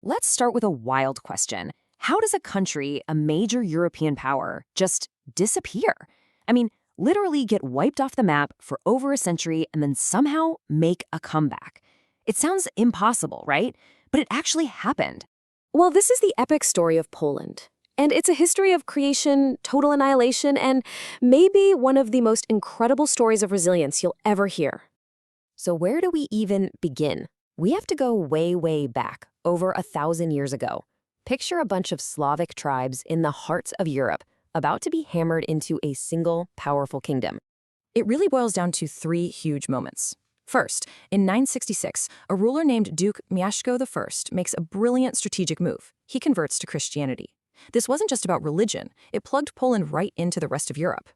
Let's start with a wild question. How does a country, a major European power, just disappear? I mean, literally get wiped off the map for over a century and then somehow make a comeback. It sounds impossible, right? But it actually happened. Well, this is the epic story of Poland. And it's a history of creation, total annihilation, and maybe one of the most incredible stories of resilience you'll ever hear. So where do we even begin? We have to go way, way back, over 1,000 years ago. Picture a bunch of Slavic tribes in the heart of Europe, about to be hammered into a single, powerful kingdom. It really boils down to three huge moments. First, in 966, a ruler named Duke Mieszko I makes a brilliant strategic move. He converts to Christianity. This wasn't just about religion, it plugged Poland right into the rest of Europe.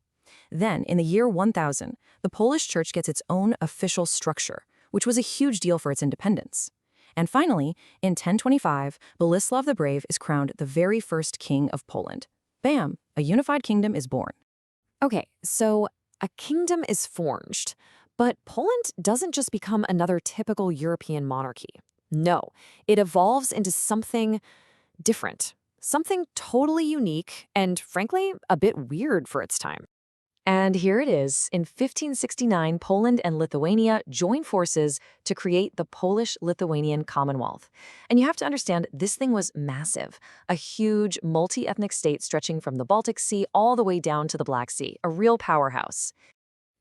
Then, in the year 1000, the Polish church gets its own official structure, which was a huge deal for its independence. And finally, in 1025, Boleslav the Brave is crowned the very first king of Poland. Bam! A unified kingdom is born. Okay, so a kingdom is forged, but Poland doesn't just become another typical European monarchy. No, it evolves into something different, something totally unique and, frankly, a bit weird for its time. And here it is. In 1569, Poland and Lithuania join forces to create the Polish-Lithuanian Commonwealth. And you have to understand, this thing was massive. A huge, multi-ethnic state stretching from the Baltic Sea all the way down to the Black Sea. A real powerhouse.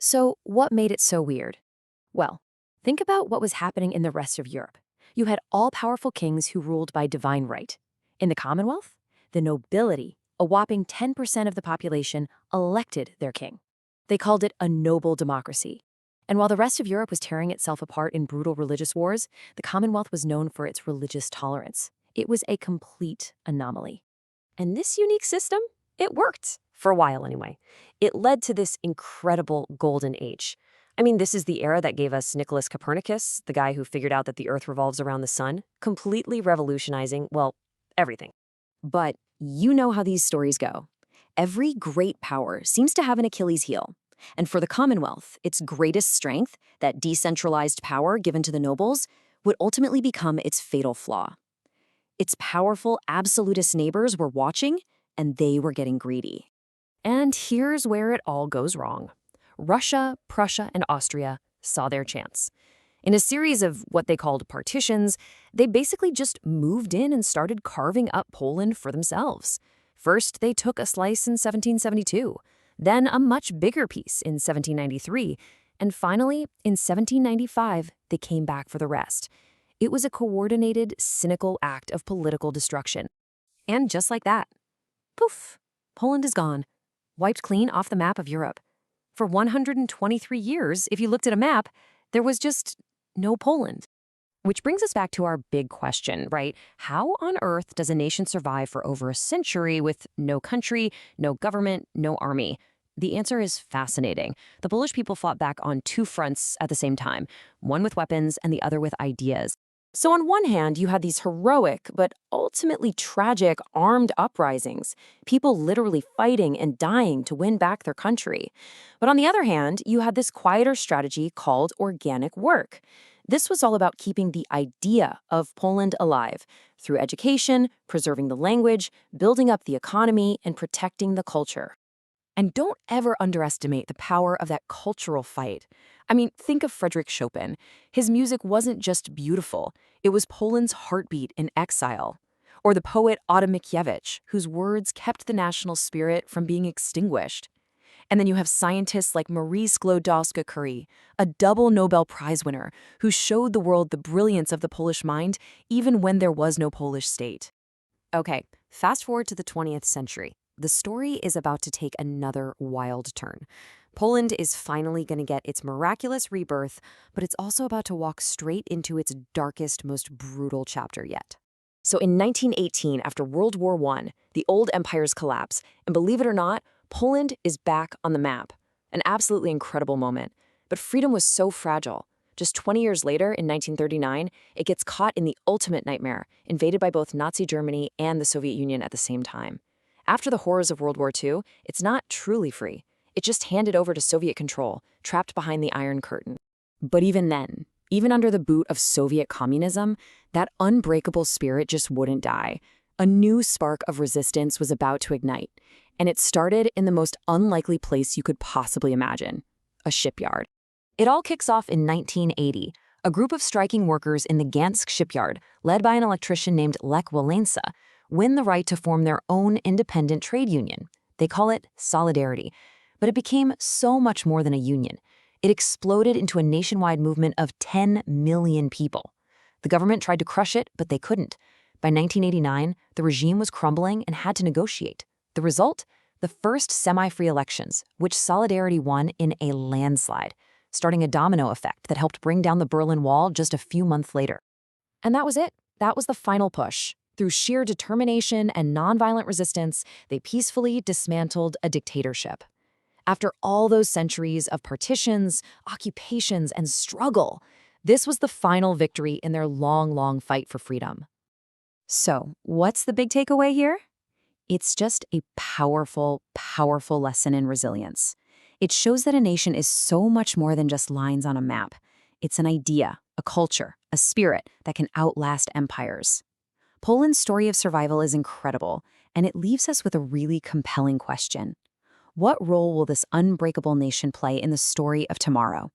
So what made it so weird? Well, think about what was happening in the rest of Europe. You had all-powerful kings who ruled by divine right. In the Commonwealth, the nobility, a whopping 10% of the population, elected their king. They called it a noble democracy. And while the rest of Europe was tearing itself apart in brutal religious wars, the Commonwealth was known for its religious tolerance. It was a complete anomaly. And this unique system, it worked, for a while anyway. It led to this incredible golden age. I mean, this is the era that gave us Nicholas Copernicus, the guy who figured out that the Earth revolves around the sun, completely revolutionizing, well, everything. But you know how these stories go. Every great power seems to have an Achilles heel. And for the Commonwealth, its greatest strength, that decentralized power given to the nobles, would ultimately become its fatal flaw. Its powerful, absolutist neighbors were watching, and they were getting greedy. And here's where it all goes wrong. Russia, Prussia, and Austria saw their chance. In a series of what they called partitions, they basically just moved in and started carving up Poland for themselves. First, they took a slice in 1772, then a much bigger piece in 1793, and finally, in 1795, they came back for the rest. It was a coordinated, cynical act of political destruction. And just like that, poof, Poland is gone, wiped clean off the map of Europe. For 123 years, if you looked at a map, there was just no Poland. Which brings us back to our big question, right? How on earth does a nation survive for over a century with no country, no government, no army? The answer is fascinating. The Polish people fought back on two fronts at the same time, one with weapons and the other with ideas. So on one hand, you had these heroic but ultimately tragic armed uprisings, people literally fighting and dying to win back their country. But on the other hand, you had this quieter strategy called organic work. This was all about keeping the idea of Poland alive through education, preserving the language, building up the economy, and protecting the culture. And don't ever underestimate the power of that cultural fight. I mean, think of Frédéric Chopin. His music wasn't just beautiful, it was Poland's heartbeat in exile. Or the poet Adam Mickiewicz, whose words kept the national spirit from being extinguished. And then you have scientists like Marie Sklodowska-Curie, a double Nobel Prize winner, who showed the world the brilliance of the Polish mind even when there was no Polish state. Okay, fast forward to the 20th century. The story is about to take another wild turn. Poland is finally going to get its miraculous rebirth, but it's also about to walk straight into its darkest, most brutal chapter yet. So in 1918, after World War I, the old empire's collapse, and believe it or not, Poland is back on the map. An absolutely incredible moment. But freedom was so fragile. Just 20 years later, in 1939, it gets caught in the ultimate nightmare, invaded by both Nazi Germany and the Soviet Union at the same time. After the horrors of World War II, it's not truly free. It's just handed over to Soviet control, trapped behind the Iron Curtain. But even then, Even under the boot of Soviet communism, that unbreakable spirit just wouldn't die. A new spark of resistance was about to ignite, and it started in the most unlikely place you could possibly imagine: a shipyard. It all kicks off in 1980. A group of striking workers in the Gansk shipyard, led by an electrician named Lech Walesa, win the right to form their own independent trade union. They call it Solidarity. But it became so much more than a union. It exploded into a nationwide movement of 10 million people. The government tried to crush it, but they couldn't. By 1989, the regime was crumbling and had to negotiate. The result? The first semi-free elections, which Solidarity won in a landslide, starting a domino effect that helped bring down the Berlin Wall just a few months later. And that was it. That was the final push. Through sheer determination and nonviolent resistance, they peacefully dismantled a dictatorship. After all those centuries of partitions, occupations, and struggle, this was the final victory in their long, long fight for freedom. So, what's the big takeaway here? It's just a powerful, powerful lesson in resilience. It shows that a nation is so much more than just lines on a map. It's an idea, a culture, a spirit that can outlast empires. Poland's story of survival is incredible, and it leaves us with a really compelling question. What role will this unbreakable nation play in the story of tomorrow?